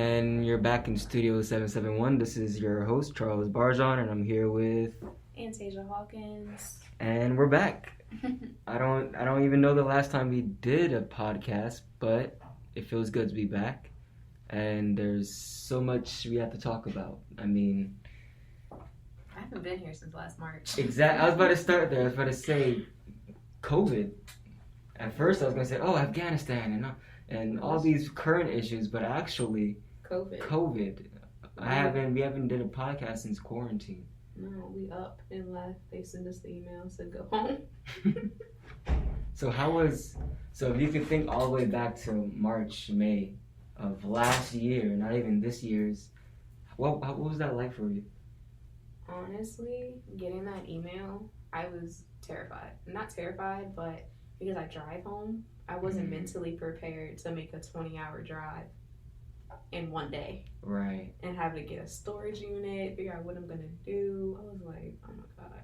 And you're back in Studio 771. This is your host, Charles Barjon, and I'm here with Anastasia Hawkins. And we're back. I don't even know the last time we did a podcast, but it feels good to be back. And there's so much we have to talk about. I mean, I haven't been here since last March. Exactly. I was about to start there. I was about to say COVID. At first I was going to say, Afghanistan and all these current issues, but actually COVID. We haven't did a podcast since quarantine. No, we up and left. They sent us the email, said go home. So if you could think all the way back to March, May of last year, not even this year's, what was that like for you? Honestly, getting that email, I was terrified. Not terrified, but because I drive home, I wasn't mentally prepared to make a 20-hour drive in one day. Right. And have to get a storage unit, figure out what I'm going to do. I was like, oh my God.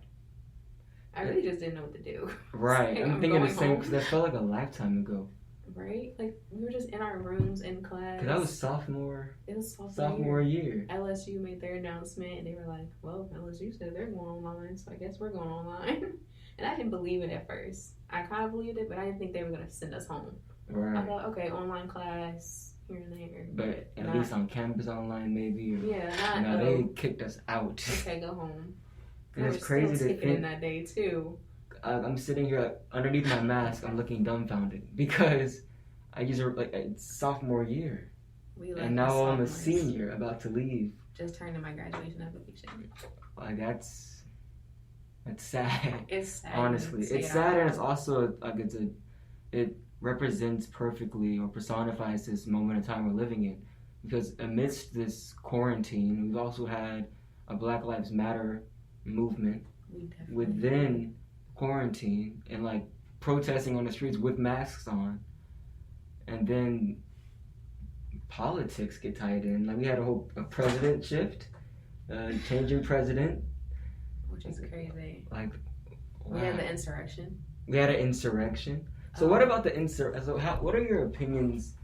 I really just didn't know what to do. Right. Like, I'm thinking the same because that felt like a lifetime ago. Right? Like, we were just in our rooms in class. Because that was sophomore year. LSU made their announcement, and they were like, well, LSU said they're going online, so I guess we're going online. And I didn't believe it at first. I kind of believed it, but I didn't think they were going to send us home. Right. I thought, okay, online class here and there. But at least on campus online, maybe. Yeah, they kicked us out. Okay, go home. It's crazy to think. In that day, too. I'm sitting here underneath my mask. I'm looking dumbfounded because it's sophomore year, and now I'm a senior about to leave. Just turned in my graduation application. Like that's sad. It's sad. Honestly, it's sad, and it's also it represents perfectly or personifies this moment in time we're living in, because amidst this quarantine, we've also had a Black Lives Matter movement within quarantine and like protesting on the streets with masks on, and then politics get tied in. Like we had a president shift, changing president, which is crazy. Like wow. We had the insurrection. So what about the insurrection? So what are your opinions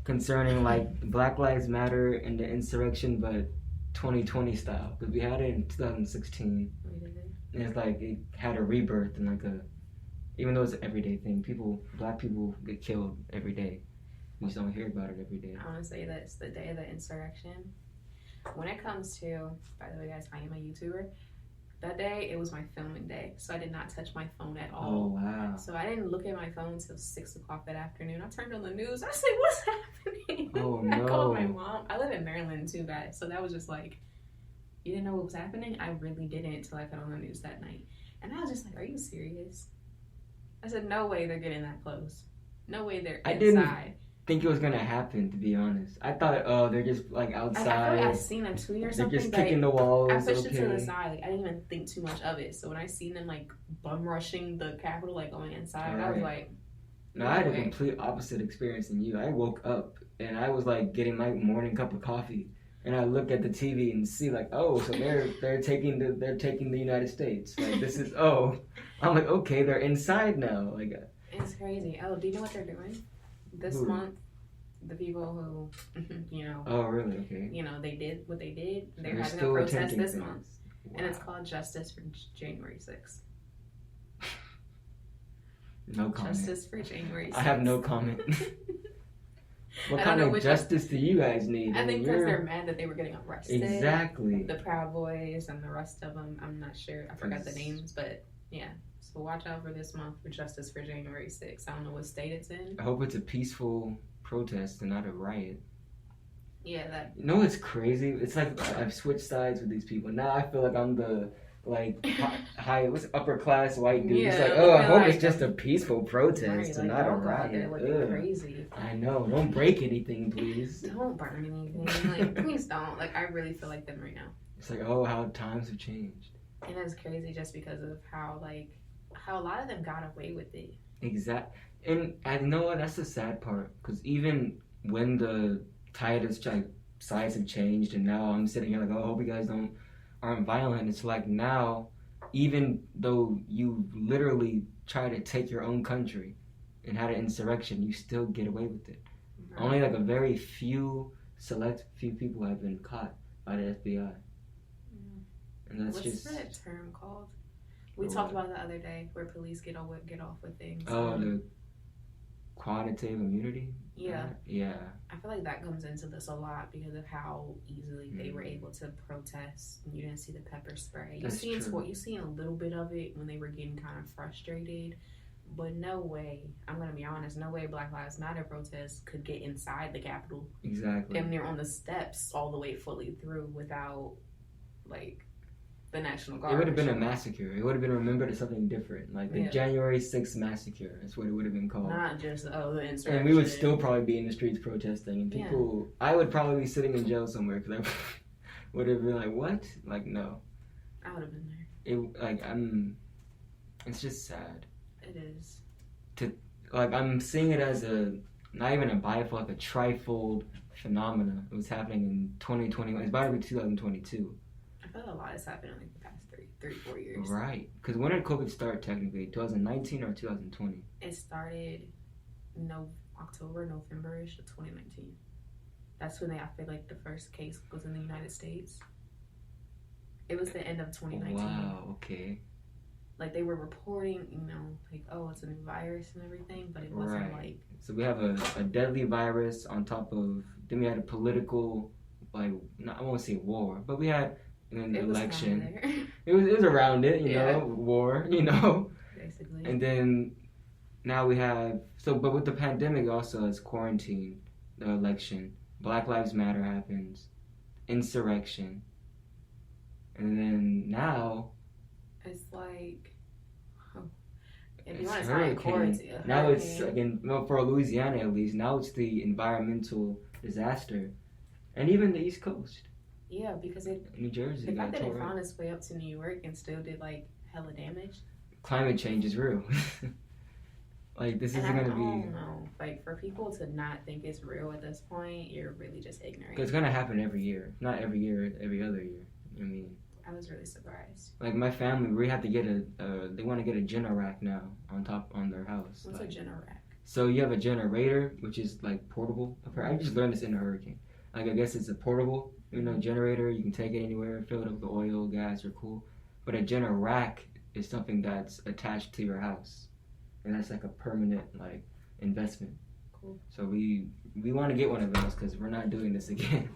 concerning like Black Lives Matter and the insurrection, but 2020 style? Because we had it in 2016. And it's like it had a rebirth and even though it's an everyday thing, Black people get killed every day. We just don't hear about it every day. I want to say that it's the day of the insurrection. When it comes to, by the way, guys, I am a YouTuber. That day, it was my filming day, so I did not touch my phone at all. Oh, wow. So I didn't look at my phone until 6 o'clock that afternoon. I turned on the news. I said, what's happening? Oh, no. I called my mom. I live in Maryland, too, guys. So that was just like, you didn't know what was happening? I really didn't until I got on the news that night. And I was just like, are you serious? I said, no way they're getting that close. No way they're inside. I didn't think it was going to happen, to be honest. I thought, they're just like outside. I feel like I seen a tweet or something. They're just kicking the walls. I pushed it to the side. Like, I didn't even think too much of it. So when I seen them like bum rushing the Capitol, like going inside, I was like, no, I had a complete opposite experience than you. I woke up and I was like getting my morning cup of coffee. And I look at the TV and see like, so they're taking the United States. Like this is I'm like, okay, they're inside now. Like it's crazy. Oh, do you know what they're doing this month? The people who, Oh, really? Okay. They did what they did. They're having a protest this month, and it's called Justice for January 6th. No comment. Justice for January 6th. I have no comment. What kind of justice do you guys need? I think because they're mad that they were getting arrested. Exactly. The Proud Boys and the rest of them. I'm not sure. I forgot the names, but yeah. So watch out for this month for Justice for January 6th. I don't know what state it's in. I hope it's a peaceful protest and not a riot. Yeah, that. You know what's crazy? It's like I've switched sides with these people. Now I feel like I'm the upper class white dude. It's like, I hope it's just a peaceful protest and not a riot. Crazy. I know. Don't break anything, please. Don't burn anything. Like, please don't. Like, I really feel like them right now. It's like, how times have changed. And it's crazy just because of how a lot of them got away with it. Exactly. And I know what, that's the sad part. Because even when the sides have changed and now I'm sitting here like, I hope you guys aren't violent. It's like now, even though you literally try to take your own country and had an insurrection, you still get away with it. Right. Only like a very few select few people have been caught by the FBI. And that's What's just that term called? We talked about it the other day, where police get off with things. Oh, the quantitative immunity? Yeah. Yeah. I feel like that comes into this a lot because of how easily they were able to protest. You didn't see the pepper spray. That's true. You seen a little bit of it when they were getting kind of frustrated. But no way, I'm going to be honest, no way Black Lives Matter protests could get inside the Capitol. Exactly. And they're on the steps all the way fully through without, like, the National Guard. It would have been a massacre. It would have been remembered as something different. Like the January 6th massacre. That's what it would have been called. Not just, the insurrection. And we would still probably be in the streets protesting. And people, I would probably be sitting in jail somewhere because I would have been like, what? Like, no. I would have been there. It's just sad. It is. I'm seeing it as not even a bifold, like a trifold phenomena. It was happening in 2021. It's about to be 2022. I feel like a lot has happened in like the past 4 years. Right. Because when did COVID start technically? 2019 or 2020? It started November-ish of 2019. That's when I feel like the first case was in the United States. It was the end of 2019. Wow, okay. Like they were reporting, like, oh, it's a new virus and everything, but it wasn't like. So we have a deadly virus on top of, then we had a political, I won't say war, but we had an election. It was around it, you know, war, Basically. And then now we have, but with the pandemic also as quarantine, the election, Black Lives Matter happens, insurrection, and then now. It's like, if you it's want to say quarantine. Now it's, again, for Louisiana at least, now it's the environmental disaster. And even the East Coast. Yeah, because New Jersey. The fact that it found its way up to New York and still did, like, hella damage. Climate change is real. Like, this isn't going to be. I don't know. Like, for people to not think it's real at this point, you're really just ignorant. It's going to happen every year. Not every year, every other year. I mean. I was really surprised. Like my family, we have to get they want to get a generac now on their house. What's a generac? So you have a generator, which is like portable. I just learned this in a hurricane. Like I guess it's a portable, generator. You can take it anywhere, fill it up with oil, gas, or cool. But a generac is something that's attached to your house, and that's like a permanent investment. Cool. So we want to get one of those because we're not doing this again.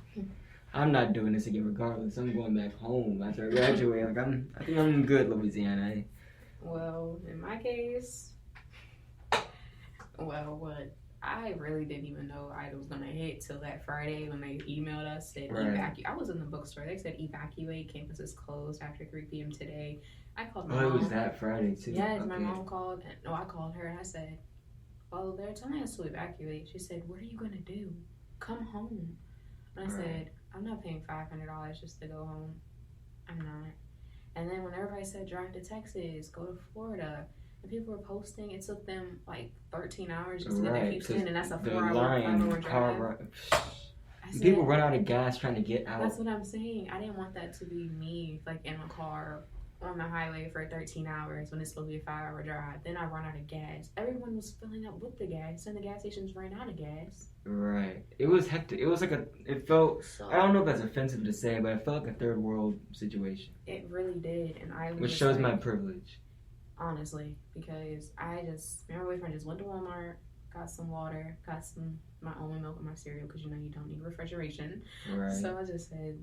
I'm not doing this again regardless. I'm going back home after I graduate. I think I'm good, Louisiana. Well, in my case, what I really didn't even know I was going to hit till that Friday when they emailed us, said evacuate. I was in the bookstore. They said evacuate. Campus is closed after 3 p.m. today. I called my mom. Oh, it was that Friday too? Yes, my mom called. I called her and I said, well, they're telling us to evacuate. She said, what are you going to do? Come home. And I said, I'm not paying $500 just to go home. I'm not. And then when everybody said drive to Texas, go to Florida, and people were posting, it took them like 13 hours just to get to Houston, and that's a 5-hour drive. People run out of gas trying to get out. That's what I'm saying. I didn't want that to be me, like in a car on the highway for 13 hours when it's supposed to be a 5-hour drive. Then I run out of gas. Everyone was filling up with the gas, and the gas stations ran out of gas. Right. It was hectic. It was it felt, I don't know if that's offensive to say, but it felt like a third world situation. It really did. And which shows my privilege. Honestly, because my boyfriend just went to Walmart, got some water, got my own milk and my cereal, because you don't need refrigeration. Right. So I just said,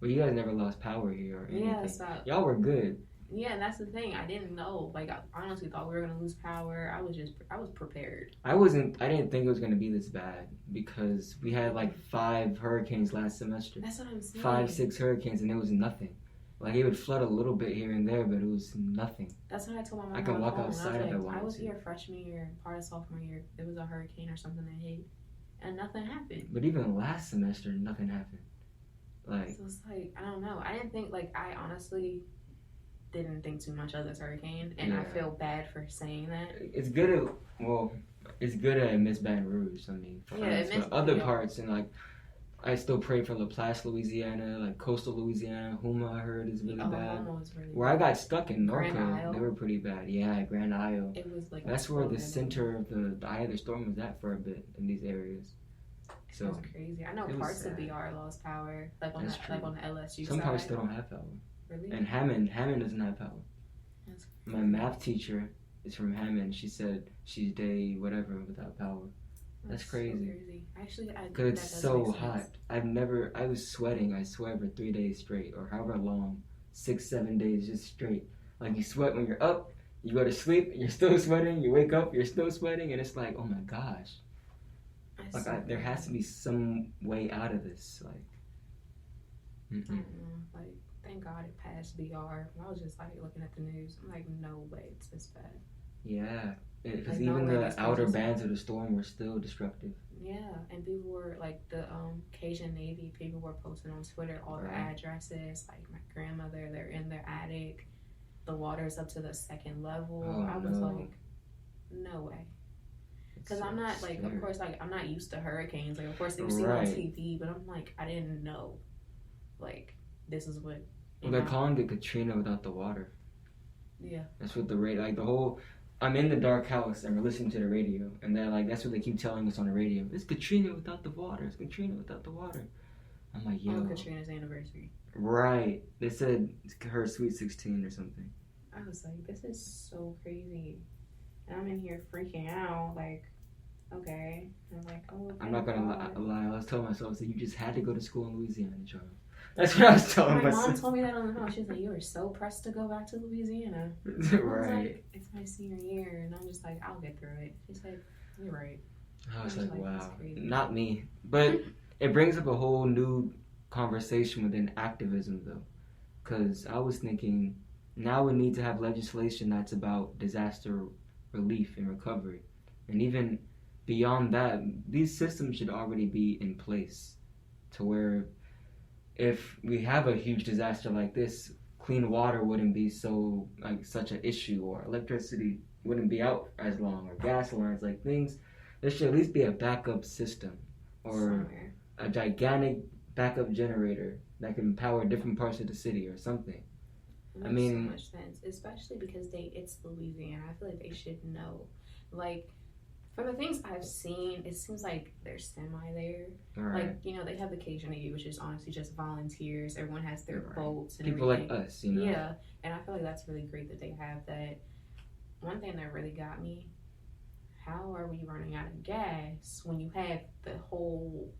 well, you guys never lost power here or anything. Yeah, so y'all were good. Yeah, and that's the thing. I didn't know. Like, I honestly thought we were gonna lose power. I was prepared. I didn't think it was gonna be this bad because we had like 5 hurricanes last semester. That's what I'm saying. 5, 6 hurricanes, and it was nothing. Like, it would flood a little bit here and there, but it was nothing. That's what I told my mom. I can walk outside if I want to. I was here freshman year, part of sophomore year. There was a hurricane or something that hit, and nothing happened. But even last semester, nothing happened. Like, so it's like, I don't know. I didn't think, I honestly didn't think too much of this hurricane, and I feel bad for saying that. It's good at Miss Baton Rouge. I mean, for other parts, and I still pray for LaPlace, Louisiana, coastal Louisiana. Houma, I heard, is really bad. Was really where bad. I got stuck in Norco, they were pretty bad. Yeah, Grand Isle. It was that's where the center of the eye of the storm was at for a bit in these areas. So that's crazy. I know it was parts of sad. BR lost power, like on That's the true. like on the LSU Some side. parts still don't have power. Really? And Hammond doesn't have power. That's My math teacher is from Hammond. She said she's day whatever without power. That's crazy. So crazy. Actually, Because it's so hot. I was sweating, I swear, for 3 days straight, or however long, 6-7 days just straight. Like you sweat when you're up, you go to sleep, you're still sweating, you wake up, you're still sweating, and it's like, oh my gosh. Like there has to be some way out of this. Like, I don't know. Like, thank God it passed BR. I was just like looking at the news. I'm like, no way, it's this bad. Yeah, because Like, even no way the these outer places- bands of the storm were still destructive. Yeah, and people were like the Cajun Navy people were posting on Twitter all their Right. addresses. Like my grandmother, they're in their attic. The water's up to the second level. Oh, I was no. like, no way. It's Because I'm so not like, scary. of course, like I'm not used to hurricanes. Like, of course, they see it on Right. TV, but I'm like, I didn't know, like, this is what. Well, they're calling it Katrina without the water. Yeah. That's what the radio, like the whole. I'm in the dark house and we're listening to the radio, and they're like, that's what they keep telling us on the radio. It's Katrina without the water. It's Katrina without the water. I'm like, yo. On Katrina's anniversary. Right. They said her Sweet 16 or something. I was like, this is so crazy. And I'm in here freaking out, like, okay. And I'm like, oh, I'm not gonna God. lie. I was telling myself, so you just had to go to school in Louisiana, Charles. That's what I was telling My myself. mom told me that on the phone. She was like, you were so pressed to go back to Louisiana. I was Right. like, it's my senior year. And I'm just like, I'll get through it. She said, you're right. I was I was like, like, that's wow. crazy. Not me. But it brings up a whole new conversation within activism, though. Because I was thinking, now we need to have legislation that's about disaster relief and recovery. And even beyond that, these systems should already be in place to where if we have a huge disaster like this, clean water wouldn't be so like such an issue, or electricity wouldn't be out as long, or gas lines, like things. There should at least be a backup system or Somewhere. a gigantic backup generator that can power different parts of the city or something. It I makes mean- so much sense, especially because it's Louisiana. I feel like they should know. Like, for the things I've seen, it seems like they're semi there. All right. Like, you know, they have the Cajun Navy, which is honestly just volunteers. Everyone has their Right. boats and People everything. like us, you know. Yeah, and I feel like that's really great that they have that. One thing that really got me, how are we running out of gas when you have the whole,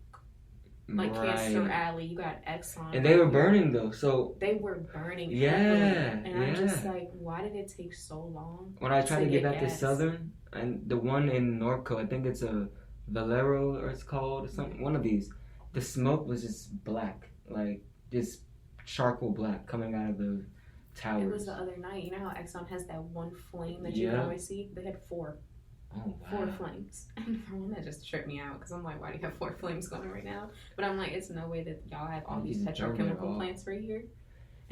like, Cancer Alley, you got Exxon. And they were right here. burning though, so They were burning Yeah, heavily. And I'm just yeah. like, why did it take so long? when I tried to get get back to gas. Southern, and the one in Norco, I think it's a Valero or it's called or something, one of these, the smoke was just black, like just charcoal black coming out of the towers. It was the other night. You know how Exxon has that one flame that you can Yeah. always see? They had four Oh wow. flames. And for one, that just tripped me out because I'm like, why do you have 4 flames going right now? But I'm like, it's no way that y'all have all these You just burn it petrochemical all. plants right here.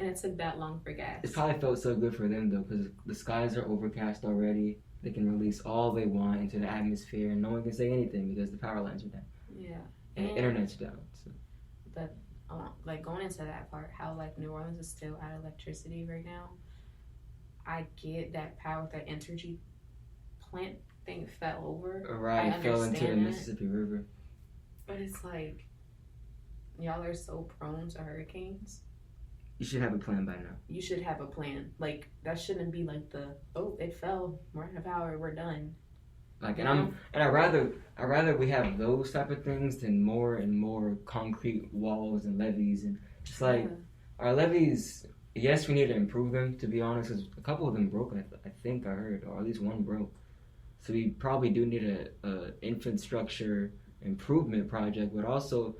And it took that long for gas. It probably felt so good for them though, because the skies are overcast already. They can release all they want into the atmosphere, and no one can say anything because the power lines are down Yeah. and the internet's down. So. But like going into that part, how like New Orleans is still out of electricity right now. I get that power, that energy plant thing fell over. Right, I fell into the understand that. Mississippi River. But it's like, y'all are so prone to hurricanes. You should have a plan by now. You should have a plan. Like, that shouldn't be like it fell, we're out of power, we're done. Like, You and know? I rather we have those type of things than more and more concrete walls and levees, and just like our levees. Yes, we need to improve them. To be honest, because a couple of them broke. I think I heard, or at least one broke. So we probably do need a infrastructure improvement project, but also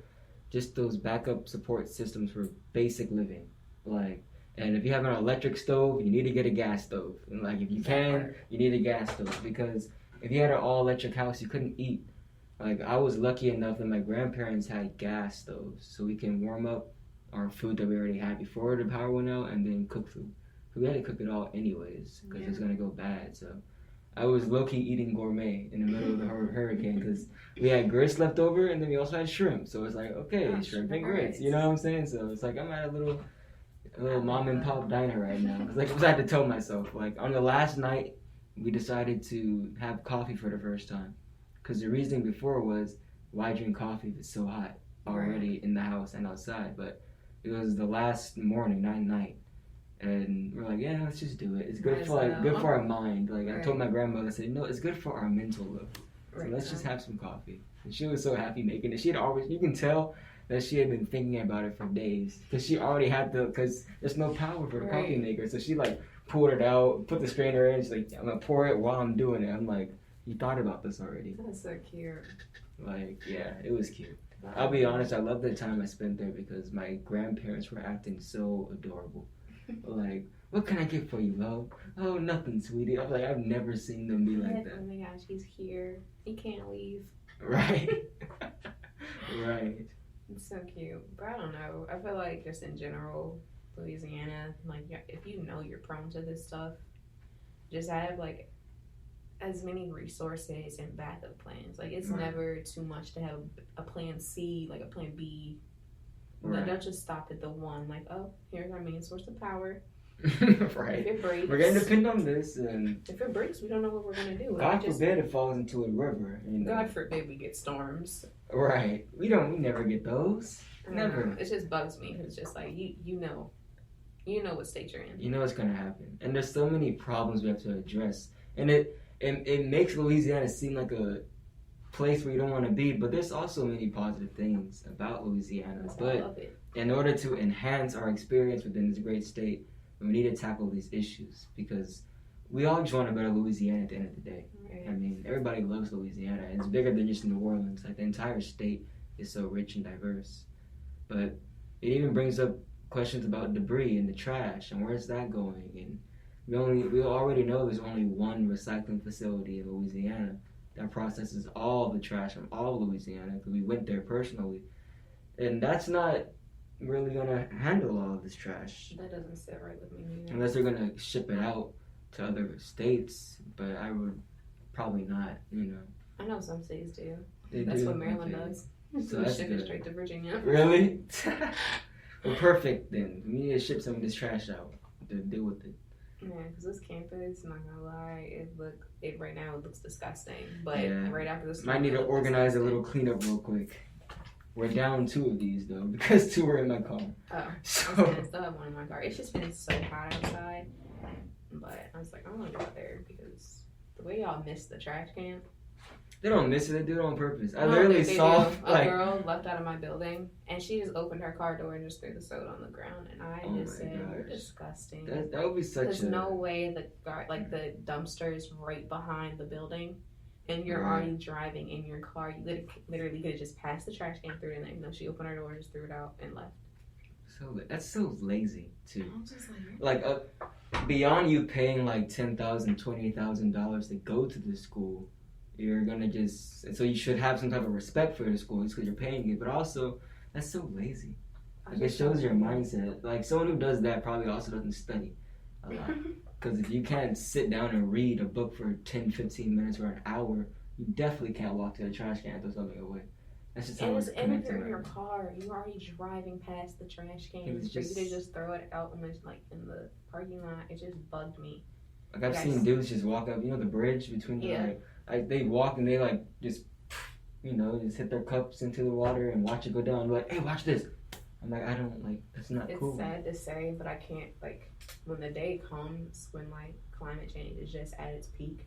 just those backup support systems for basic living. Like, and if you have an electric stove, you need to get a gas stove. And like, if you can, you need a gas stove, because if you had an all electric house, you couldn't eat. Like, I was lucky enough that my grandparents had gas stoves, so we can warm up our food that we already had before the power went out, and then cook food. We had to cook it all anyways, because it's gonna go bad. So I was low-key eating gourmet in the middle of the hurricane, because we had grits left over, and then we also had shrimp. So it's like, okay, Oh, shrimp and shrimp grits. You know what I'm saying? So it's like I'm at a little mom and pop that. diner right now. It's like I had to tell myself, like, on the last night, we decided to have coffee for the first time, because the reasoning before was why drink coffee if it's so hot already in the house and outside? But it was the last morning, not night. And we're like, yeah, let's just do it. It's good for good for our mind. Like I told my grandmother, I said, no, it's good for our mental look. So let's just have some coffee. And she was so happy making it. You can tell that she had been thinking about it for days because she already had because there's no power for the coffee maker. So she like pulled it out, put the strainer in. She's like, I'm gonna pour it while I'm doing it. I'm like, you thought about this already. That's so cute. Like, yeah, it was cute. I'll be honest, I love the time I spent there because my grandparents were acting so adorable. Like, what can I get for you, love? Oh, nothing, sweetie. I'm like, I've never seen them be like that. Oh my gosh, he's here. He can't leave. Right. Right. It's so cute. But I don't know. I feel like just in general, Louisiana, like if you know you're prone to this stuff, just have like as many resources and backup plans. Like it's never too much to have a plan C, like a plan B. Like don't just stop at the one. Like, oh, here's our main source of power. Right. If it breaks, we're gonna depend on this, and if it breaks, we don't know what we're gonna do. God forbid it falls into a river. You know? God forbid we get storms. Right. We never get those. Never. It just bugs me. It's just like you know what state you're in. You know what's gonna happen, and there's so many problems we have to address, and it makes Louisiana seem like a place where you don't want to be, but there's also many positive things about Louisiana. But in order to enhance our experience within this great state, we need to tackle these issues because we all just want a better Louisiana at the end of the day. Right. I mean, everybody loves Louisiana. It's bigger than just New Orleans. Like the entire state is so rich and diverse. But it even brings up questions about debris and the trash and where's that going. And we already know there's only one recycling facility in Louisiana that processes all the trash from all Louisiana because we went there personally. And that's not really going to handle all of this trash. That doesn't sit right with me either. Unless they're going to ship it out to other states, but I would probably not, you know. I know some states do. That's what Maryland does. So we that's ship it straight to Virginia. Really? Well, perfect then. We need to ship some of this trash out to deal with it. Yeah, because this campus, I'm not gonna lie, right now it looks disgusting. But right after this, might need to organize a little cleanup real quick. We're down 2 of these though because 2 were in my car. Oh, so I still have one in my car. It's just been so hot outside, but I was like, I'm gonna go out there because the way y'all missed the trash can. They don't miss it. They do it on purpose. I literally saw a girl left out of my building, and she just opened her car door and just threw the soda on the ground, and I just said, "You're disgusting." That would be such. There's no way the dumpster is right behind the building, and you're already driving in your car. You literally could have just passed the trash can through it, and then she opened her door, just threw it out, and left. So that's so lazy too. I'm just like beyond you paying like $10,000, $20,000 to go to the school. You're gonna so you should have some type of respect for your school just because you're paying it, but also that's so lazy. Like it shows your mindset. Like someone who does that probably also doesn't study a lot. Because if you can't sit down and read a book for 10, 15 minutes or an hour, you definitely can't walk to the trash can and throw something away. That's just how it's and if you're in your car, you're already driving past the trash can. For you to just throw it out in the parking lot, it just bugged me. Like I've seen dudes just walk up, the bridge between the they walk and they just just hit their cups into the water and watch it go down. They're like, hey, watch this. I'm like, I don't that's not cool. It's sad to say, but I can't when the day comes when climate change is just at its peak.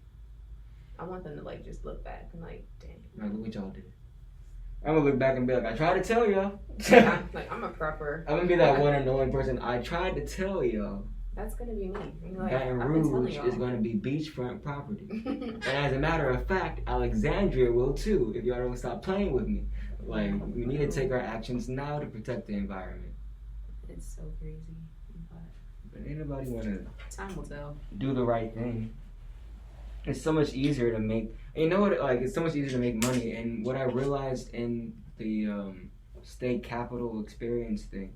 I want them to just look back and dang. Like, look what y'all did. I'm gonna look back and be like, I tried to tell y'all. I'm a prepper. I'm gonna be that one annoying person. I tried to tell y'all. That's gonna be me. Baton Rouge is gonna be beachfront property. And as a matter of fact, Alexandria will too, if y'all don't stop playing with me. We need to take our actions now to protect the environment. It's so crazy. But ain't nobody wanna time will tell. Do the right thing. It's so much easier to make, you know what, it's so much easier to make money. And what I realized in the state capital experience thing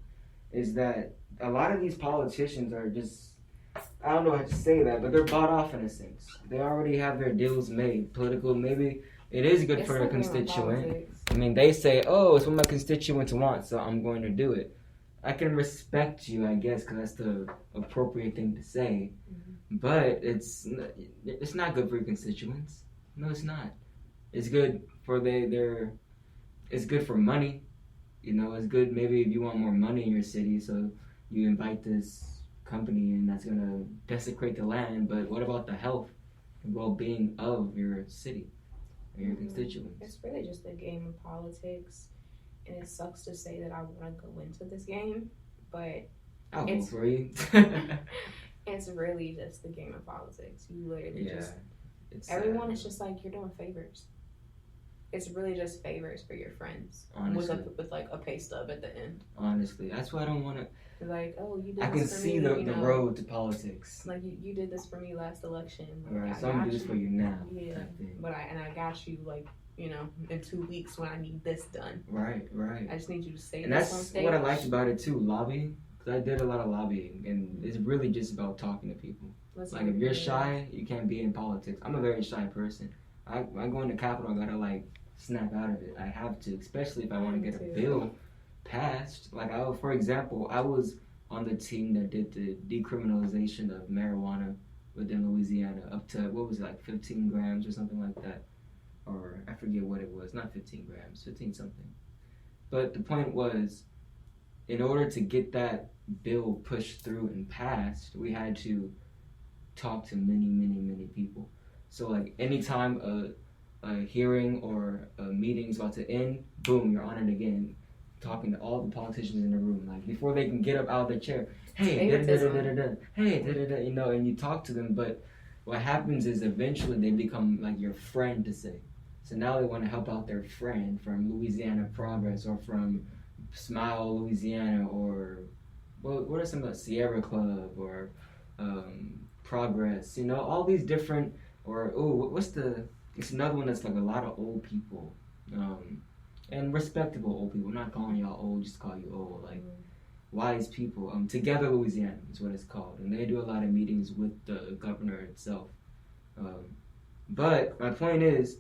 is that a lot of these politicians are just, I don't know how to say that, but they're bought off in a sense. They already have their deals made. Political, maybe it is good for their constituent. I mean, they say, oh, it's what my constituents want, so I'm going to do it. I can respect you, I guess, because that's the appropriate thing to say. Mm-hmm. But it's not good for your constituents. No, it's not. It's good for their it's good for money. It's good maybe if you want more money in your city, so you invite this company and that's gonna desecrate the land. But what about the health and well-being of your city and your constituents? It's really just a game of politics, and it sucks to say that I want to go into this game, but I'll vote for you. it's really just the game of politics. You literally it's everyone is just like, you're doing favors. It's really just favors for your friends. Honestly. With like a pay stub at the end. Honestly, that's why I don't want to. Like, oh, you did I this can for see me, the road to politics. Like, you did this for me last election. Like, Right, so I'm gonna do this for you now. Yeah, but I got you, like, in 2 weeks when I need this done. Right. I just need you to say and this on that's stage. what I liked about it too, lobbying. Because I did a lot of lobbying, and it's really just about talking to people. Like, if you're shy, you can't be in politics. I'm a very shy person. I go into Capitol, I gotta, like, snap out of it. I have to, especially if I want to get a bill passed. Like, for example, I was on the team that did the decriminalization of marijuana within Louisiana up to, what was it, like 15 grams or something like that. Or I forget what it was, not 15 grams, 15 something. But the point was, in order to get that bill pushed through and passed, we had to talk to many, many, many people. So, like, anytime a hearing or a meeting is about to end, boom, you're on it again, talking to all the politicians in the room, like, before they can get up out of their chair. Hey, da-da-da-da-da-da, hey, da-da-da, and you talk to them, but what happens is eventually they become, like, your friend to say. So now they want to help out their friend from Louisiana Progress or from Smile, Louisiana, or what are some of the Sierra Club or Progress, all these different, or it's another one that's like a lot of old people, and respectable old people. I'm not calling y'all old just to call you old, like wise people. Together Louisiana is what it's called, and they do a lot of meetings with the governor itself. But my point is,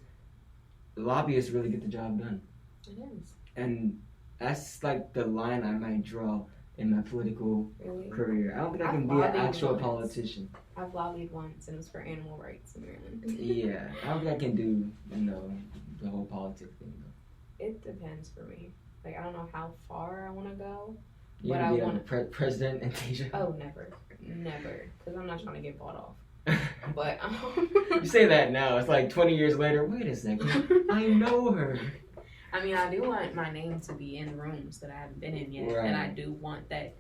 the lobbyists really get the job done. It is. And that's like the line I might draw in my political career. I don't think I can be an actual politician. I've lobbied once, and it was for animal rights in Maryland. Yeah, I don't think I can do, the whole politics thing, though. It depends for me. Like, I don't know how far I want to go. You but want I to be president and teacher? Oh, never. Because I'm not trying to get bought off. But you say that now. It's like 20 years later. Wait a second. I know her. I mean, I do want my name to be in rooms that I haven't been in yet, and I do want that.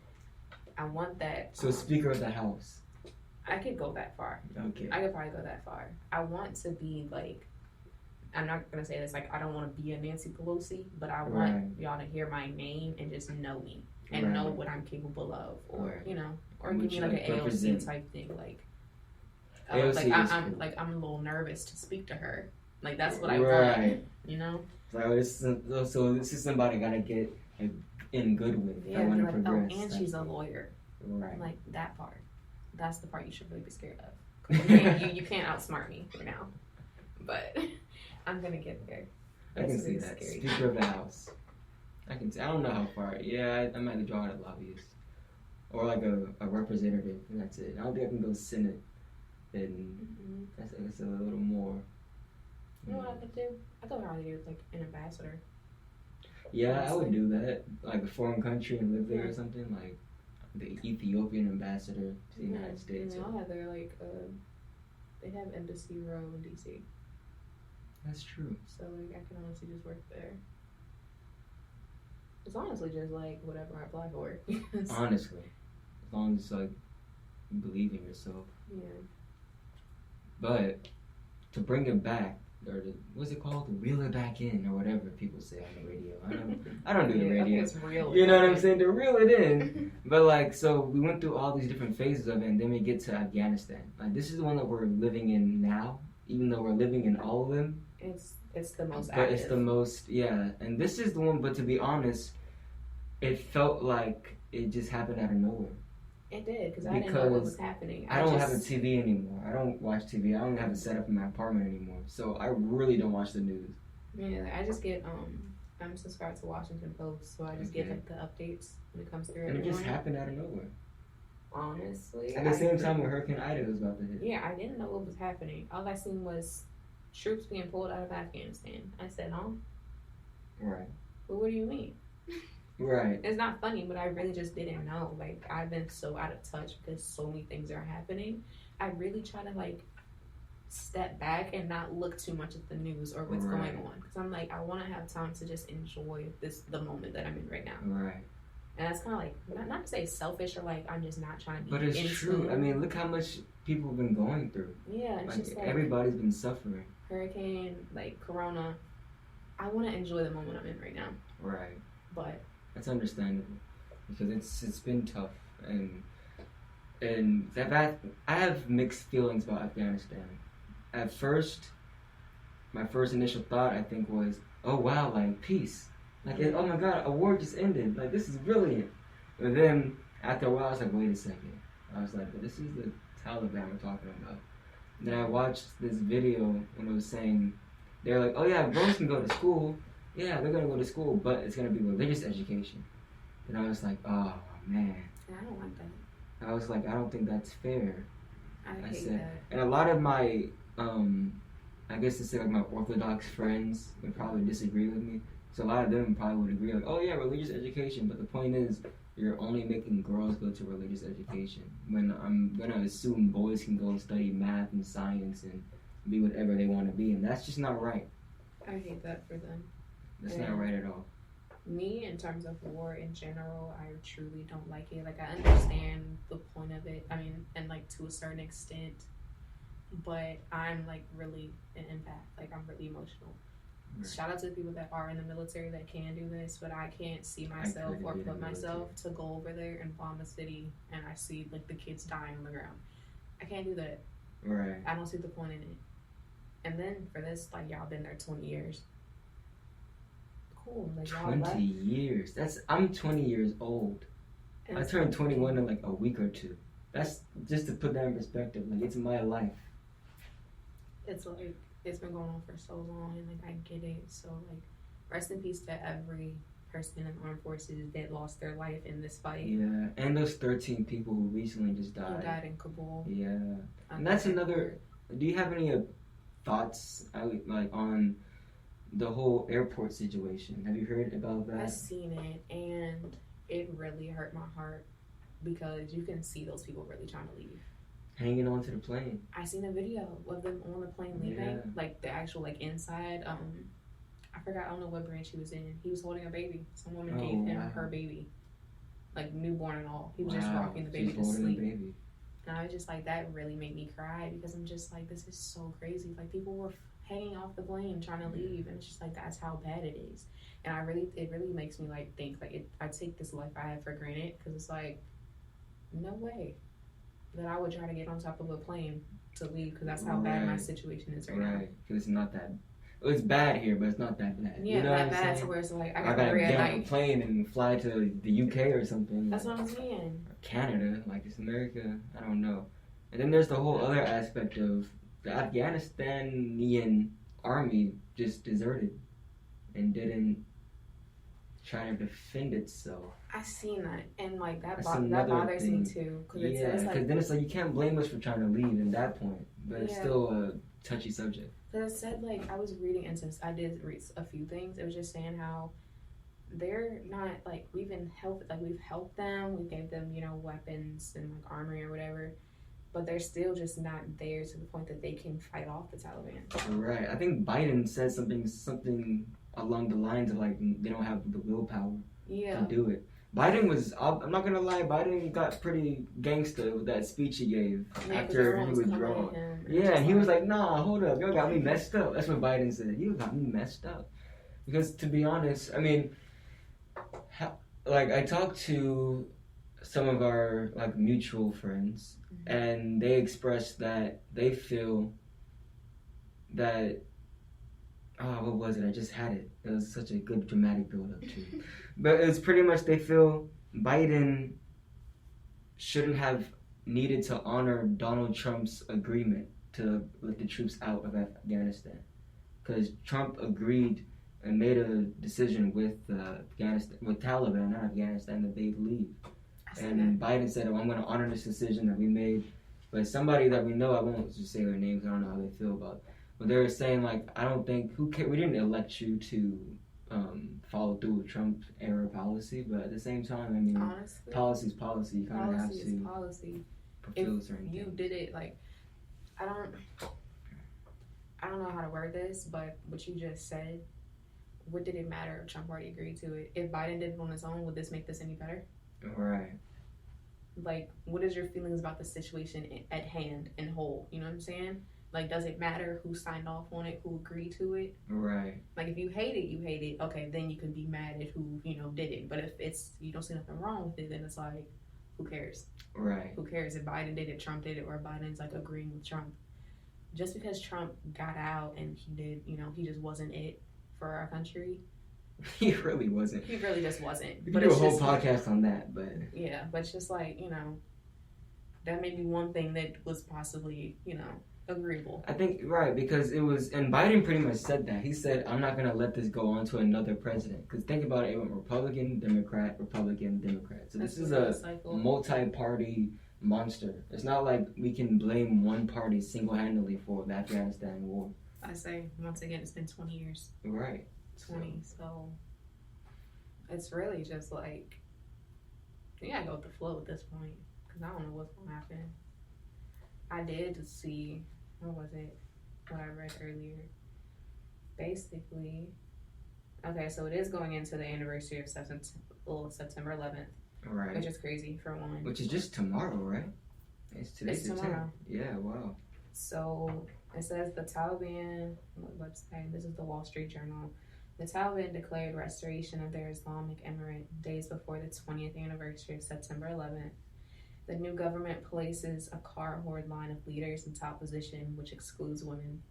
I want that. So, Speaker of the House. I could go that far. Okay. I could probably go that far. I want to be like. I'm not gonna say this like I don't want to be a Nancy Pelosi, but I want y'all to hear my name and just know me and know what I'm capable of, or or give me like an AOC type thing, like. Like I'm a little nervous to speak to her. Like that's what I want. So this is somebody I gotta get in good with. Yeah, I want to like, progress. and she's a lawyer. Right. Like that part. That's the part you should really be scared of. You can't outsmart me for now. But I'm gonna get there. I can see that. Scary. Speaker of the House. I can see. I don't know how far. Yeah, I might draw out a lobbyist or like a representative, and that's it. I don't think I can go Senate. And that's a little more. You know what I could do? I thought I would do like an ambassador. Yeah, honestly. I would do that. Like a foreign country and live there or something. Like the Ethiopian ambassador to the United States. Y'all have their they have embassy row in DC. That's true. So like I can honestly just work there. It's honestly just like whatever I apply for. Honestly, as long as like you believe in yourself. Yeah. But to bring it back, or what's it called? To reel it back in, or whatever people say on the radio. I don't do the radio. I think it's real. You know what I'm saying? To reel it in. But like, so we went through all these different phases of it, and then we get to Afghanistan. Like, this is the one that we're living in now, even though we're living in all of them. It's the most active. But it's the most, yeah. And this is the one, but to be honest, it felt like it just happened out of nowhere. It did, because I didn't know what was happening. I don't have a TV anymore. I don't watch TV. I don't have it set up in my apartment anymore. So I really don't watch the news. Yeah, I just get, I'm subscribed to Washington Post, so I just get like the updates when it comes through. And it just happened out of nowhere. Honestly. At the same time when Hurricane Ida was about to hit. Yeah, I didn't know what was happening. All I seen was troops being pulled out of Afghanistan. I said, huh? Right. But what do you mean? Right. It's not funny, but I really just didn't know. Like, I've been so out of touch because so many things are happening. I really try to, like, step back and not look too much at the news or what's going on. Because I'm like, I want to have time to just enjoy the moment that I'm in right now. Right. And that's kind of like, not to say selfish or like, I'm just not trying to be But it's true. I mean, look how much people have been going through. Yeah, it's like, just like everybody's been suffering. Hurricane, like Corona. I want to enjoy the moment I'm in right now. Right. But that's understandable because it's been tough and I have mixed feelings about Afghanistan. At first, my first initial thought I think was, oh wow, like peace, like oh my god, a war just ended, like this is brilliant. But then after a while, I was like, wait a second. I was like, but this is the Taliban we're talking about. And then I watched this video and it was saying they're like, oh yeah, girls can go to school. Yeah, they're gonna go to school, but it's gonna be religious education. And I was like, oh man. I don't like that. I was like, I don't think that's fair. I hate that. And a lot of my, I guess to say like my Orthodox friends would probably disagree with me. So a lot of them probably would agree, like, oh yeah, religious education. But the point is, you're only making girls go to religious education. When I'm gonna assume boys can go study math and science and be whatever they want to be, and that's just not right. I hate that for them. That's not right at all. Me, in terms of war in general, I truly don't like it. Like, I understand the point of it. I mean, and like to a certain extent, but I'm like really an empath. Like, I'm really emotional. Right. Shout out to the people that are in the military that can do this, but I can't see myself or put myself to go over there and bomb a city and I see like the kids dying on the ground. I can't do that. Right. I don't see the point in it. And then for this, like, y'all been there 20 years. Cool. Like, 20 years. I'm 20 years old. And I turned 21 in like a week or two. That's just to put that in perspective. Like, it's my life. It's like, it's been going on for so long, and like, I get it. So like, rest in peace to every person in the armed forces that lost their life in this fight. Yeah, and those 13 people who recently just died. Who died in Kabul. Yeah, and that's another. Do you have any thoughts like on the whole airport situation? Have you heard about that? I've seen it, and it really hurt my heart because you can see those people really trying to leave. Hanging onto the plane. I seen a video of them on the plane leaving, like the actual like inside. I forgot. I don't know what branch he was in. He was holding a baby. Some woman gave him her baby, like newborn and all. He was just rocking the baby to sleep. The baby. And I was just like, that really made me cry because I'm just like, this is so crazy. Like, people were hanging off the plane trying to leave, and it's just like, that's how bad it is. And it really makes me like think like I take this life I have for granted because it's like, no way that I would try to get on top of a plane to leave because that's how bad my situation is right now. Right, because it's not that. It's bad here, but it's not that bad. Yeah, you know that bad to where it's like I gotta get on a plane and fly to the UK or something. That's what I'm saying. Or Canada, like it's America. I don't know. And then there's the whole other aspect of the Afghanistanian army just deserted and didn't try to defend itself. I seen that, and like that bothers me too. Cause because then it's like you can't blame us for trying to leave at that point, but it's still a touchy subject. But I said, like, I was reading Uncensored. I did read a few things. It was just saying how they're not, like, we've helped them. We gave them, weapons and, like, armory or whatever. But they're still just not there to the point that they can fight off the Taliban. Right. I think Biden said something along the lines of, like, they don't have the willpower to do it. Biden was, I'm not going to lie, Biden got pretty gangster with that speech he gave after he withdrew. Yeah, and he was like, nah, hold up, y'all got me messed up. That's what Biden said. You got me messed up. Because to be honest, I mean, like I talked to some of our like mutual friends, and they expressed that they feel that, what was it? I just had it. It was such a good dramatic build-up too. But it's pretty much they feel Biden shouldn't have needed to honor Donald Trump's agreement to let the troops out of Afghanistan. Because Trump agreed and made a decision with Taliban, not Afghanistan, that they'd leave. And Biden said, I'm going to honor this decision that we made. But somebody that we know, I won't just say their names, I don't know how they feel about it. But they were saying, like, I don't think, we didn't elect you to follow through with Trump era policy, but at the same time, I mean, honestly, policy's policy. You kind of have policy is to policy. fulfill If certain you things. did it, like, I don't know how to word this, but what you just said, what did it matter if Trump already agreed to it? If Biden did it on his own, would this make this any better? Right. Like, what is your feelings about the situation at hand and whole? You know what I'm saying? Like, does it matter who signed off on it, who agreed to it? Right. Like, if you hate it, you hate it. Okay, then you can be mad at who, did it. But if it's, you don't see nothing wrong with it, then it's like, who cares? Right. Who cares if Biden did it, Trump did it, or Biden's, like, agreeing with Trump? Just because Trump got out and he did, he just wasn't it for our country. He really wasn't. He really just wasn't. We could do a whole podcast on that, but... Yeah, but it's just like, that may be one thing that was possibly, agreeable. I think, right, because it was, and Biden pretty much said that. He said, I'm not going to let this go on to another president. Because think about it, it went Republican, Democrat, Republican, Democrat. So this is a multi-party monster. It's not like we can blame one party single-handedly for the Afghanistan war. I say, once again, it's been 20 years. Right. 20, so it's really just like, you gotta go with the flow at this point. Because I don't know what's going to happen. I did see, what was it? What I read earlier. Basically, okay, so it is going into the anniversary of September 11th. Right. Which is crazy, for one. Which is just tomorrow, right? It's tomorrow. Yeah, wow. So it says the Taliban, what website? This is the Wall Street Journal. The Taliban declared restoration of their Islamic emirate days before the 20th anniversary of September 11th. The new government places a card-hoard line of leaders in top position, which excludes women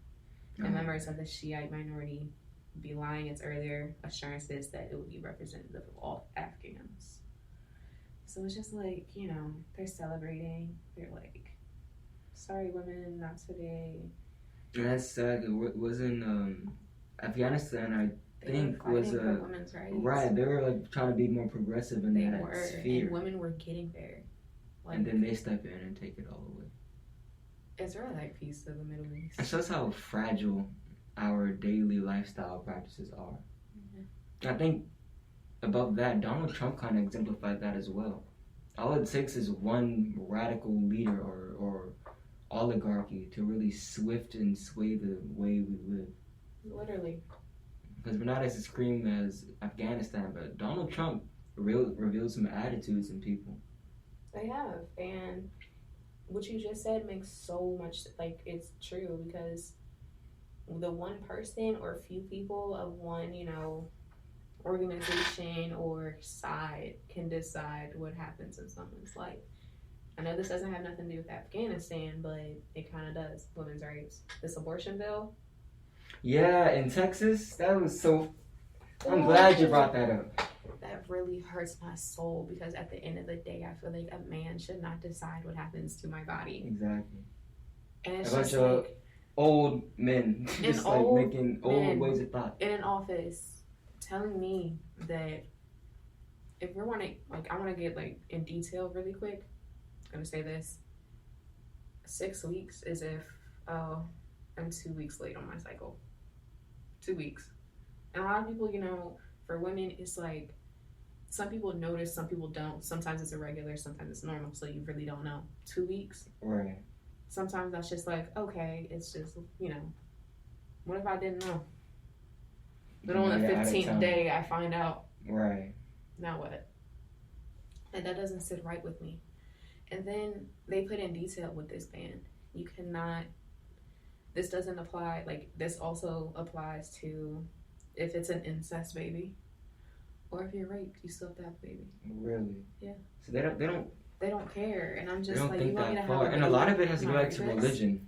and members of the Shiite minority, belying its earlier assurances that it would be representative of all Afghans. So it's just like, they're celebrating. They're like, sorry, women, not today. And that's sad. It was in Afghanistan, I think was for women's rights. Right. They were like trying to be more progressive in that sphere. And women were getting there. Like, and then they step in and take it all away. It's really like peace to the Middle East. It shows how fragile our daily lifestyle practices are. Mm-hmm. I think above that, Donald Trump kind of exemplified that as well. All it takes is one radical leader or oligarchy to really swift and sway the way we live. Literally. Because we're not as extreme as Afghanistan, but Donald Trump revealed some attitudes in people. They have, and what you just said makes so much, like, it's true, because the one person or few people of one, organization or side can decide what happens in someone's life. I know this doesn't have nothing to do with Afghanistan, but it kind of does. Women's rights. This abortion bill. Yeah, in Texas, that was so... I'm glad you brought that up. That really hurts my soul, because at the end of the day, I feel like a man should not decide what happens to my body. Exactly. And it's a bunch just of like old men, just like making old ways of thought. In an office, telling me that if we're wanting, like, I want to get like in detail really quick. I'm gonna say this: 6 weeks is if I'm 2 weeks late on my cycle. 2 weeks, and a lot of people, for women, it's like, some people notice, some people don't. Sometimes it's irregular, sometimes it's normal, so you really don't know. 2 weeks. Right. Sometimes that's just like, okay, it's just, what if I didn't know? But on the 15th day, I find out. Right. Now what? And that doesn't sit right with me. And then they put in detail with this ban. You cannot, this doesn't apply, like, this also applies to if it's an incest baby. Or if you're raped, you still have to have a baby. Really? Yeah. So they don't care, and I'm just they don't like, think you want me to that have far. a baby? And a lot of it has to go back to religion.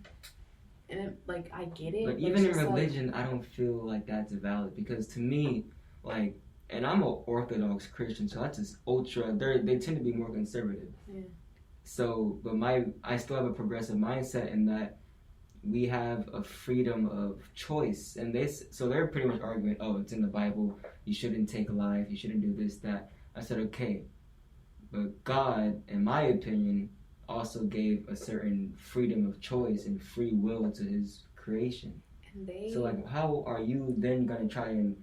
And I get it. But even in religion, I don't feel like that's valid, because to me, like, and I'm an Orthodox Christian, so that's just ultra. They tend to be more conservative. Yeah. So, but I still have a progressive mindset in that we have a freedom of choice, and so they're pretty much arguing, oh, it's in the Bible, you shouldn't take life, you shouldn't do this, that. I said, okay, but God, in my opinion, also gave a certain freedom of choice and free will to his creation. So, like, how are you then going to try and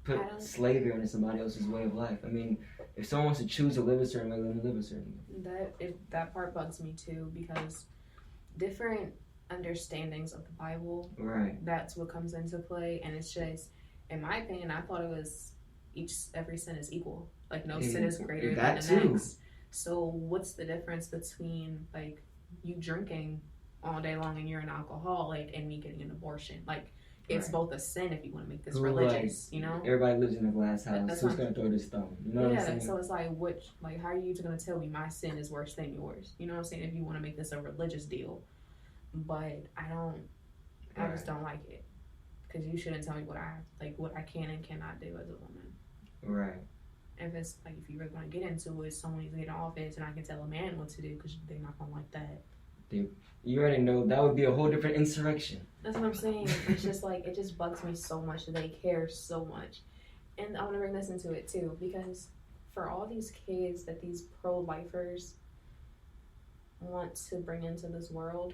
put slavery into somebody else's way of life. I mean, if someone wants to choose to live a certain way, let them live a certain way. That part bugs me too, because different understandings of the Bible, right? That's what comes into play, and it's just, in my opinion, I thought it was every sin is equal. Like no sin is greater than the next. So what's the difference between like you drinking all day long and you're an alcoholic and me getting an abortion? Like it's both a sin if you want to make this religious, you know? Everybody lives in a glass house. Who's gonna throw this stone? You know what I'm saying? So it's like how are you gonna tell me my sin is worse than yours? You know what I'm saying? If you want to make this a religious deal. But I just don't like it. Because you shouldn't tell me what I can and cannot do as a woman. Right. If it's like, if you really want to get into it, someone needs to get in office and I can tell a man what to do because they're not going to like that. You already know that would be a whole different insurrection. That's what I'm saying. It's just like, it just bugs me so much that they care so much. And I want to bring this into it too, because for all these kids that these pro-lifers want to bring into this world,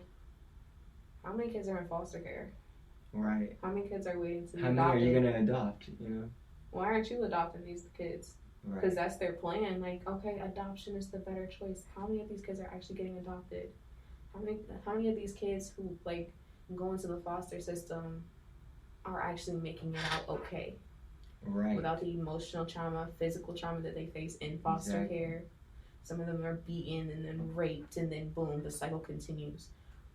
how many kids are in foster care? Right. How many kids are waiting to be adopted? How many are you going to adopt, you know? Why aren't you adopting these kids? Because that's their plan. Like, okay, adoption is the better choice. How many of these kids are actually getting adopted? How many of these kids who like go into the foster system are actually making it out okay? Right. Without the emotional trauma, physical trauma that they face in foster care. Some of them are beaten and then raped, and then boom, the cycle continues.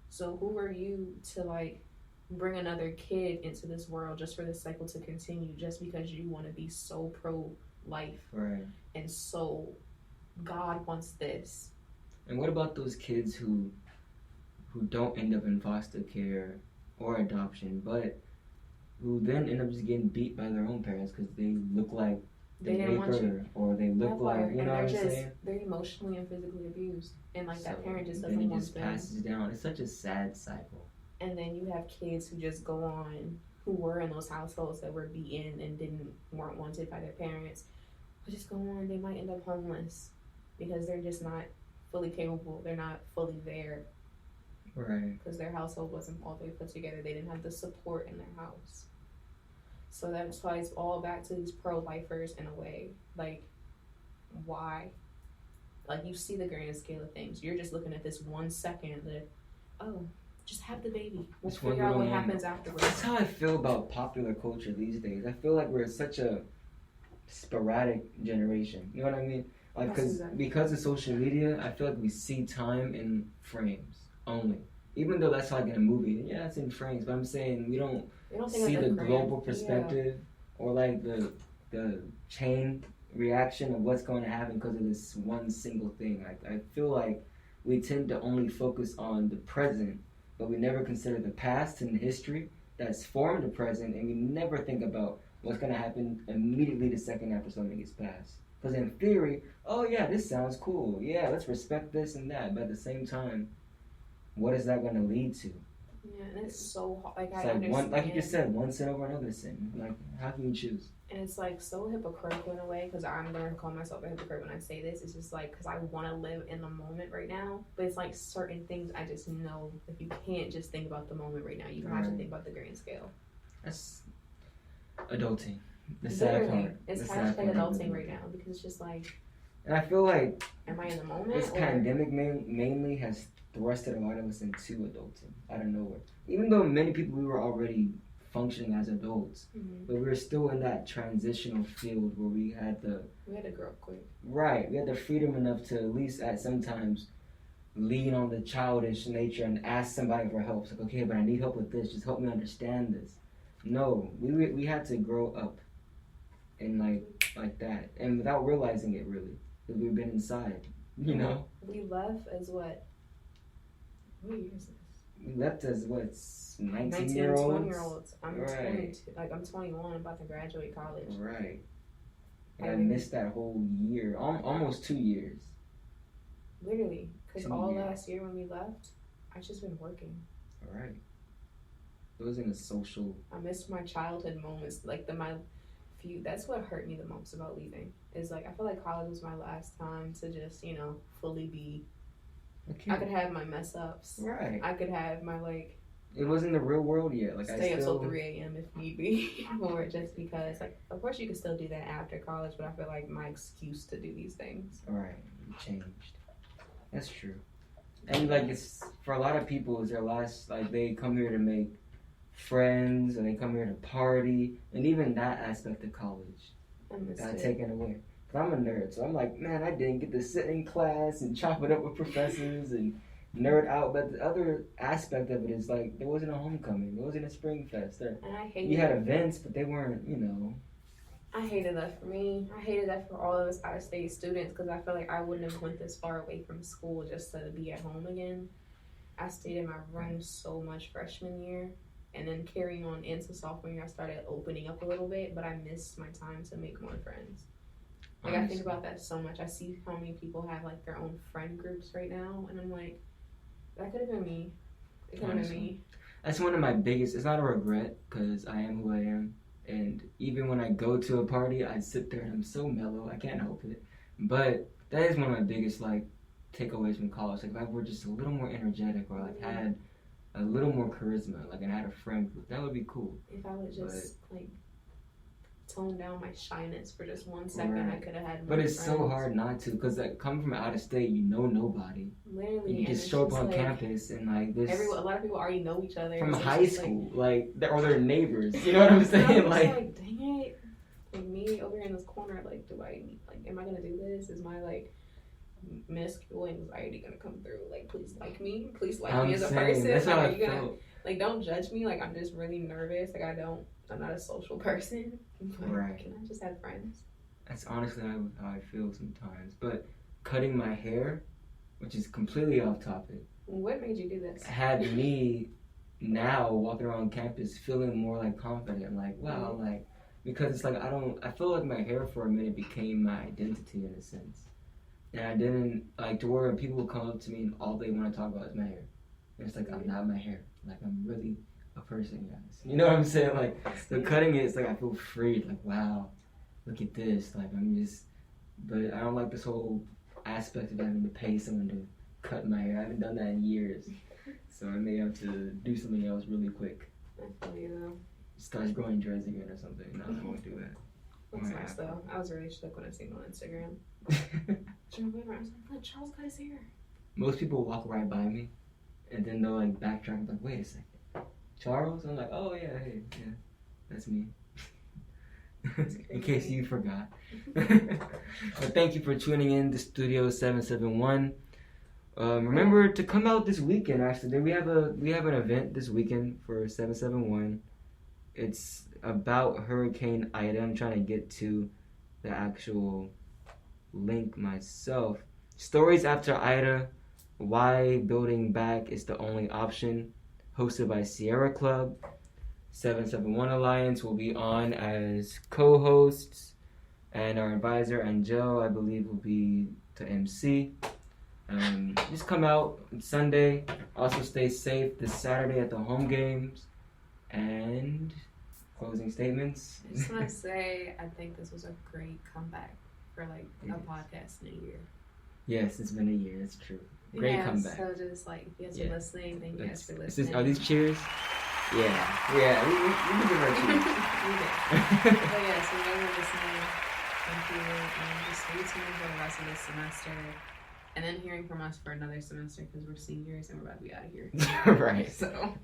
So who are you to like bring another kid into this world just for the cycle to continue, just because you want to be so pro-life, right? And so God wants this. And what about those kids who don't end up in foster care or adoption, but who then end up just getting beat by their own parents because they look like the raper, or they look like, you know what I'm saying? They're emotionally and physically abused, and like that parent just doesn't want them. Then it just passes down. It's such a sad cycle. And then you have kids who just go on, who were in those households that were beaten and weren't wanted by their parents, but just go on. They might end up homeless because they're just not fully capable. They're not fully there. Right. Because their household wasn't all the way put together. They didn't have the support in their house. So that's why it's all back to these pro-lifers in a way. Like, why? Like, you see the grand scale of things. You're just looking at this 1 second that, just have the baby. We'll figure out what happens afterwards. That's how I feel about popular culture these days. I feel like we're such a sporadic generation. You know what I mean? Like, because of social media, I feel like we see time in frames only. Even though that's like in a movie, yeah, it's in frames. But I'm saying we don't see the global perspective or like the chain reaction of what's going to happen because of this one single thing. Like, I feel like we tend to only focus on the present, but we never consider the past and the history that's formed the present, and we never think about what's going to happen immediately the second after something gets passed. Because in theory, oh yeah, this sounds cool. Yeah, let's respect this and that. But at the same time, what is that going to lead to? Yeah, and it's so hard. Like, I understand. Like you just said, one sin over another sin. Like, how can you choose? And it's like so hypocritical in a way, because I'm going to call myself a hypocrite when I say this. It's just like, because I want to live in the moment right now. But it's like certain things I just know, like, you can't just think about the moment right now. You have to think about the grand scale. That's adulting. The sad part. It's hashtag adulting right now, because it's just like. And I feel like. Am I in the moment? This pandemic mainly has thrusted a lot of us into adulting out of nowhere. Even though many people, we were already functioning as adults, but we were still in that transitional field where we had to grow up quick. Right. We had the freedom enough to at least at sometimes lean on the childish nature and ask somebody for help. It's like, okay, but I need help with this. Just help me understand this. No, we had to grow up and like that, and without realizing it really, because we've been inside, you know. We left as what? What year is this? We left as what? 19-year-olds. 20-year-olds. I'm 22. Like, I'm 21. I'm about to graduate college. Right. And I missed that whole year, almost 2 years. Literally, because all last year when we left, I just been working. All right. It wasn't a social. I missed my childhood moments, like that's what hurt me the most about leaving. Is like, I feel like college was my last time to just, fully be. Okay. I could have my mess ups. Right. I could have my it wasn't the real world yet. Like Stay I still until 3 a.m. if need be, or just because, like, of course you can still do that after college, but I feel like my excuse to do these things. right changed. That's true. And like it's for a lot of people, it's their last. Like they come here to make friends, and they come here to party, and even that aspect of college got taken away. But I'm a nerd, so I'm like, man, I didn't get to sit in class and chop it up with professors and nerd out. But the other aspect of it is like there wasn't a homecoming, there wasn't a spring fest. And I hated you had events, but they weren't, you know. I hated that for me. I hated that for all of us out-of-state students because I feel like I wouldn't have went this far away from school just to be at home again. I stayed in my room so much freshman year, and then carrying on into sophomore year, I started opening up a little bit, but I missed my time to make more friends. Like, I think about that so much. I see how many people have, like, their own friend groups right now, and I'm like, that could have been me. It could have been me. That's one of my biggest, it's not a regret, because I am who I am. And even when I go to a party, I sit there and I'm so mellow. I can't help it. But that is one of my biggest, like, takeaways from college. Like, if I were just a little more energetic or, like, had a little more charisma, like, and had a friend group, that would be cool. If I would just, like, tone down my shyness for just 1 second, right. I could have had more But it's friends. so hard not to, because, like, coming from out of state, you know nobody. Literally. You just show up on campus and, like, this. A lot of people already know each other. From high school, like, or their neighbors. You know what I'm saying? Like, dang it. Like, me over here in this corner, like, am I going to do this? Is my, like, minuscule anxiety going to come through? Like, please like me. Please like me as a person. That's like, how are I you gonna, felt. like, don't judge me. Like, I'm just really nervous. Like, I'm not a social person. But right. Can I just have friends? That's honestly how I feel sometimes. But cutting my hair, which is completely off topic. What made you do this? Had me now walking around campus feeling more like confident. Like, wow, like, because it's like I feel like my hair for a minute became my identity in a sense. And I didn't, like, to where people would come up to me and all they want to talk about is my hair. And it's like, I'm not my hair. Like, I'm really a person, guys. You know what I'm saying? Like, the cutting it, it's like I feel free. Like, wow, look at this. Like, but I don't like this whole aspect of having to pay someone to cut my hair. I haven't done that in years. So I may have to do something else really quick. I feel you, though. Start growing dreads again or something. No, I won't do that. That's nice, though. I was really shook when I seen him on Instagram. I was like, let Charles cut his hair. Most people walk right by me, and then they'll, like, backtrack and be like, wait a second. Charles? I'm like, oh, yeah, hey, yeah, that's me. In case you forgot. But thank you for tuning in to Studio 771. Remember to come out this weekend. Actually, we have an event this weekend for 771. It's about Hurricane Ida. I'm trying to get to the actual link myself. Stories after Ida: Why Building Back is the Only Option. Hosted by Sierra Club. 771 Alliance will be on as co-hosts, and our advisor Angel, I believe, will be the MC. Just come out on Sunday. Also stay safe this Saturday at the home games. And closing statements. I just want to say I think this was a great comeback for, like, a podcast in a year. Yes, it's been a year. It's true. Great comeback. So just, like, if you guys are listening, thank you guys for listening. Are these cheers? Yeah. We can give our cheers. We did. But yeah, so you guys are listening. Thank you. And just stay tuned for the rest of this semester. And then hearing from us for another semester because we're seniors and we're about to be out of here. Right. So.